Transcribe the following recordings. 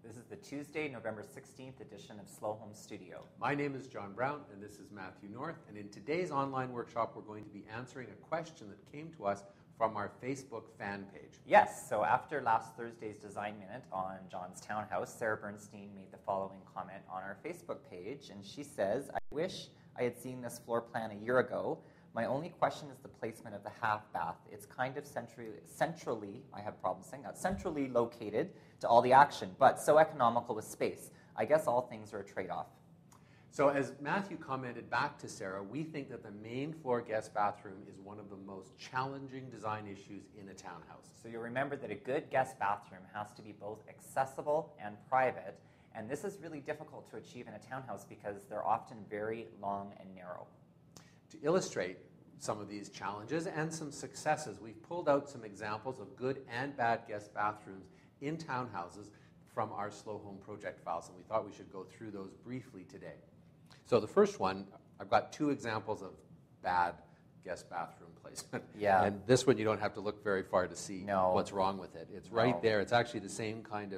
This is the Tuesday, November 16th edition of Slow Home Studio. My name is John Brown, and this is Matthew North. And in today's online workshop, we're going to be answering a question that came to us from our Facebook fan page. Yes, so after last Thursday's Design Minute on John's Townhouse, Sarah Bernstein made the following comment on our Facebook page, and she says, "I wish I had seen this floor plan a year ago. My only question is the placement of the half bath. It's kind of centrally, I have problems saying that, centrally located to all the action, but so economical with space. I guess all things are a trade-off." So as Matthew commented back to Sarah, we think that the main floor guest bathroom is one of the most challenging design issues in a townhouse. So you'll remember that a good guest bathroom has to be both accessible and private, and this is really difficult to achieve in a townhouse because they're often very long and narrow. To illustrate some of these challenges and some successes, we've pulled out some examples of good and bad guest bathrooms in townhouses from our Slow Home project files, and we thought we should go through those briefly today. So the first one, I've got two examples of bad guest bathroom placement. Yeah. And this one you don't have to look very far to see what's wrong with it. It's right there. It's actually the same kind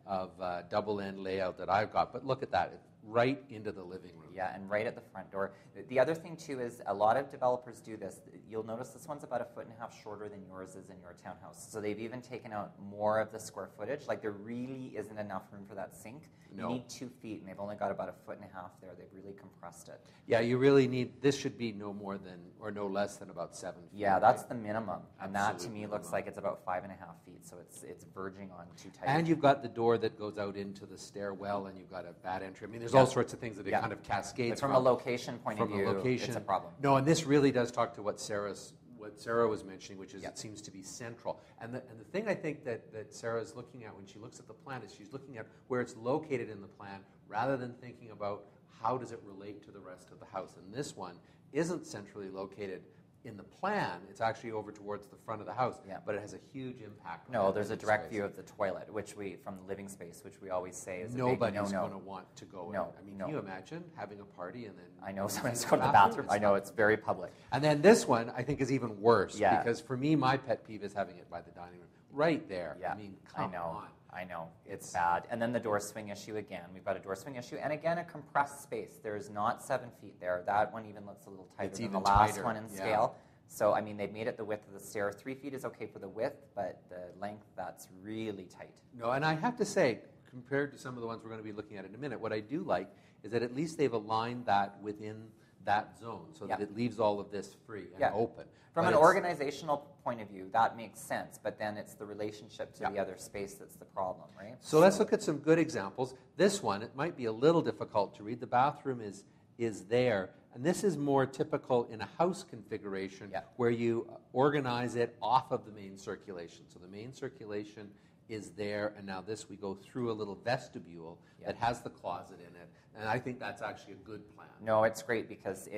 of double end layout that I've got, but look at that. It's right into the living room. Yeah, and right at the front door. The other thing, too, is a lot of developers do this. You'll notice this one's about 1.5 feet shorter than yours is in your townhouse. So they've even taken out more of the square footage. Like, there really isn't enough room for that sink. You need 2 feet, and they've only got about 1.5 feet there. They've really compressed it. Yeah, you really need, this should be no more than, or no less than about 7 feet. Yeah, that's the minimum. And that, to me, looks like it's about 5.5 feet. So it's verging on too tight. And you've got the door that goes out into the stairwell, and you've got a bad entry. I mean, there's all sorts of things that it kind of cascades from a location point of view, it's a problem. No, and this really does talk to what Sarah was mentioning, which is it seems to be central. And the thing I think that Sarah is looking at when she looks at the plan is she's looking at where it's located in the plan rather than thinking about how does it relate to the rest of the house. And this one isn't centrally located in the plan. It's actually over towards the front of the house, but it has a huge impact. No, there's a direct view of the toilet, which from the living space, which we always say is nobody's going to want to go in. I mean, can you imagine having a party and then I know someone's going to the bathroom. I know it's very public. And then this one I think is even worse because for me my pet peeve is having it by the dining room, right there. Yeah. I mean, come on. I know, it's bad. And then the door swing issue again. We've got a door swing issue, and again, a compressed space. There's not 7 feet there. That one even looks a little tighter than the last one in scale. So, I mean, they've made it the width of the stair. 3 feet is okay for the width, but the length, that's really tight. No, and I have to say, compared to some of the ones we're going to be looking at in a minute, what I do like is that at least they've aligned that within that zone so that it leaves all of this free and open. From an organizational point of view, that makes sense, but then it's the relationship to the other space that's the problem, right? So let's look at some good examples. This one, it might be a little difficult to read. The bathroom is there, and this is more typical in a house configuration where you organize it off of the main circulation. So the main circulation is there, and now this we go through a little vestibule that has the closet in it, and I think that's actually a good plan. No, it's great because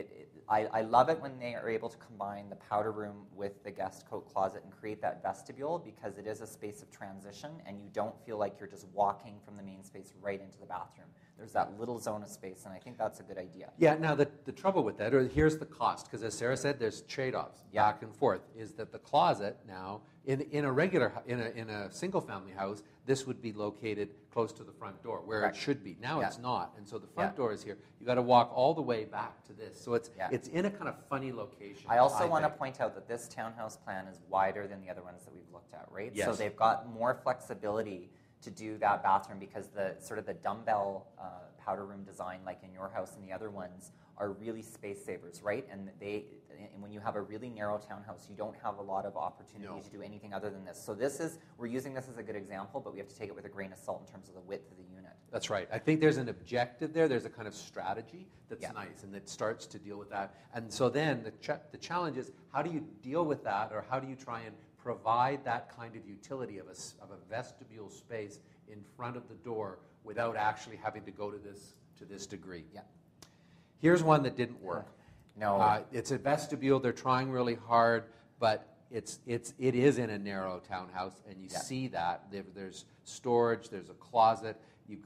I love it when they are able to combine the powder room with the guest coat closet and create that vestibule because it is a space of transition and you don't feel like you're just walking from the main space right into the bathroom. There's that little zone of space, and I think that's a good idea. Yeah, now the trouble with that, or here's the cost, because as Sarah said, there's trade-offs back and forth, is that the closet now, in a single-family house, this would be located close to the front door, where it should be. Now it's not, and so the front door is here. You've got to walk all the way back to this, so it's in a kind of funny location. I also want to point out that this townhouse plan is wider than the other ones that we've looked at, right? Yes. So they've got more flexibility to do that bathroom because the sort of the dumbbell powder room design, like in your house and the other ones, are really space savers, right? And when you have a really narrow townhouse, you don't have a lot of opportunity to do anything other than this. So we're using this as a good example, but we have to take it with a grain of salt in terms of the width of the unit. That's right. I think there's an objective there. There's a kind of strategy that's nice, and that starts to deal with that. And so then the challenge is, how do you deal with that, or how do you try and provide that kind of utility of a vestibule space in front of the door without actually having to go to this degree? Yeah. Here's one that didn't work. No. It's a vestibule. They're trying really hard, but it is in a narrow townhouse, and you see that. There's storage. There's a closet.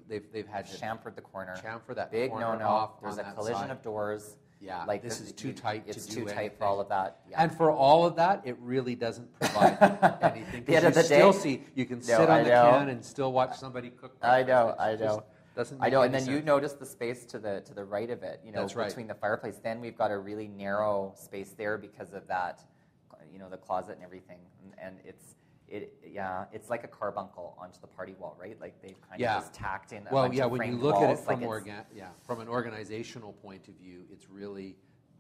They've had to chamfered the corner. Chamfer that big corner no-no. off. There's a collision of doors. Yeah, like this is too tight to do It's too tight anything. for all of that. Yeah. And for all of that, it really doesn't provide anything. The end of you the still day, see, you can No, sit I on the know. can and still watch somebody cook. I breakfast. know, It's I just know. doesn't I make know, any and then sense. you notice the space to the right of it, That's right. between the fireplace. Then we've got a really narrow space there because of that, the closet and everything. And it's like a carbuncle onto the party wall, right? Like they've kind of just tacked in a bunch of when you framed look at it walls, from like from an organizational point of view, it's really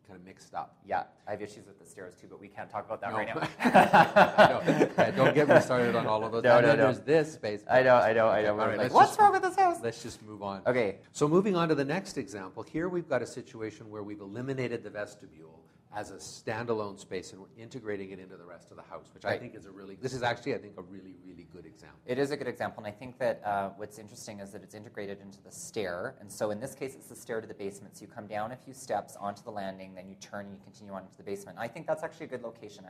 kind of mixed up. Yeah, I have issues with the stairs too, but we can't talk about that No. right now. I know. Yeah, don't get me started on all of those. No, and then no. there's this space. I know. All right, Like, let's what's just- wrong with this house? Let's just move on. Okay. So moving on to the next example, here we've got a situation where we've eliminated the vestibule as a standalone space and we're integrating it into the rest of the house, which I Right. think is this is actually, I think, a really, really good example. It is a good example, and I think that what's interesting is that it's integrated into the stair. And so in this case, it's the stair to the basement. So you come down a few steps onto the landing, then you turn and you continue on into the basement. I think that's actually a good location.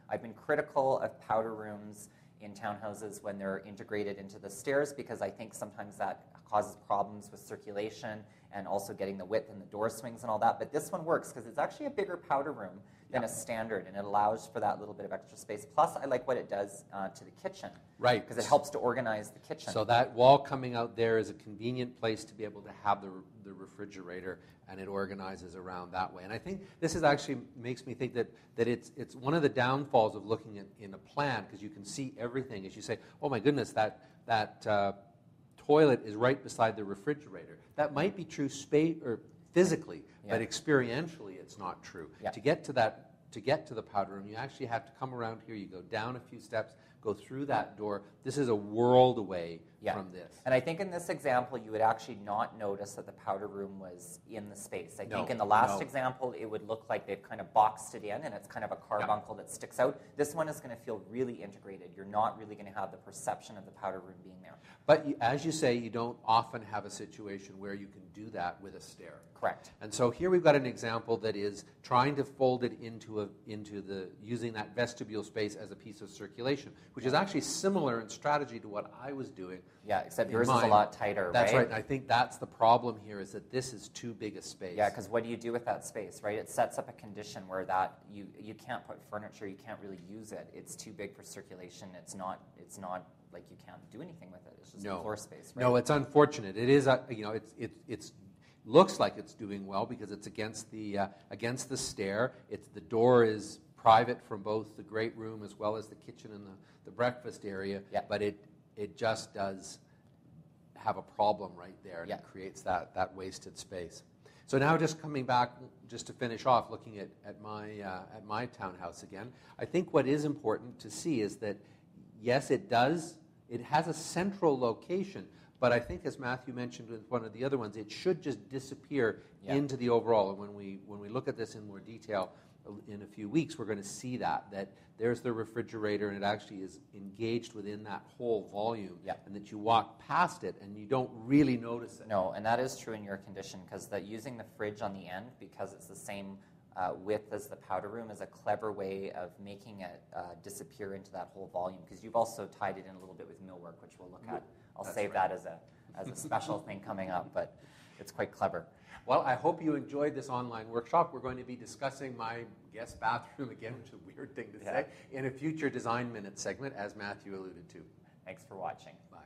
I've been critical of powder rooms in townhouses when they're integrated into the stairs because I think sometimes that causes problems with circulation and also getting the width and the door swings and all that. But this one works because it's actually a bigger powder room than a standard, and it allows for that little bit of extra space. Plus, I like what it does to the kitchen. Right. Because it helps to organize the kitchen. So that wall coming out there is a convenient place to be able to have the refrigerator, and it organizes around that way. And I think this is actually makes me think that it's one of the downfalls of looking at in a plan, because you can see everything. As you say, oh my goodness, that toilet is right beside the refrigerator. That might be true physically, but experientially it's not true. Yeah. To get to the powder room, you actually have to come around here. You go down a few steps, go through that door. This is a world away from this. And I think in this example, you would actually not notice that the powder room was in the space. I think in the last example, it would look like they've kind of boxed it in, and it's kind of a carbuncle that sticks out. This one is going to feel really integrated. You're not really going to have the perception of the powder room being there. But as you say, you don't often have a situation where you can do that with a stair. Correct. And so here we've got an example that is trying to fold it using that vestibule space as a piece of circulation, which is actually similar in strategy to what I was doing. Yeah, except yours is a lot tighter, That's right? right, and I think that's the problem here, is that this is too big a space. Yeah, because what do you do with that space, right? It sets up a condition where that you can't put furniture, you can't really use it. It's too big for circulation. It's not like you can't do anything with it. It's just floor space, right? No, it's unfortunate. It is, it's looks like it's doing well because it's against the stair. The door is private from both the great room as well as the kitchen and the breakfast area. Yeah. But it just does have a problem right there, and it creates that wasted space. So now, just coming back, just to finish off, looking at my townhouse again, I think what is important to see is that yes, it has a central location, but I think, as Matthew mentioned with one of the other ones, it should just disappear into the overall. And when we look at this in more detail in a few weeks, we're going to see that there's the refrigerator, and it actually is engaged within that whole volume, and that you walk past it and you don't really notice it. No, and that is true in your condition, because using the fridge on the end, because it's the same width as the powder room, is a clever way of making it disappear into that whole volume, because you've also tied it in a little bit with millwork, which we'll look at. I'll save that as a special thing coming up, but it's quite clever. Well, I hope you enjoyed this online workshop. We're going to be discussing my guest bathroom again, which is a weird thing to say, in a future Design Minute segment, as Matthew alluded to. Thanks for watching. Bye.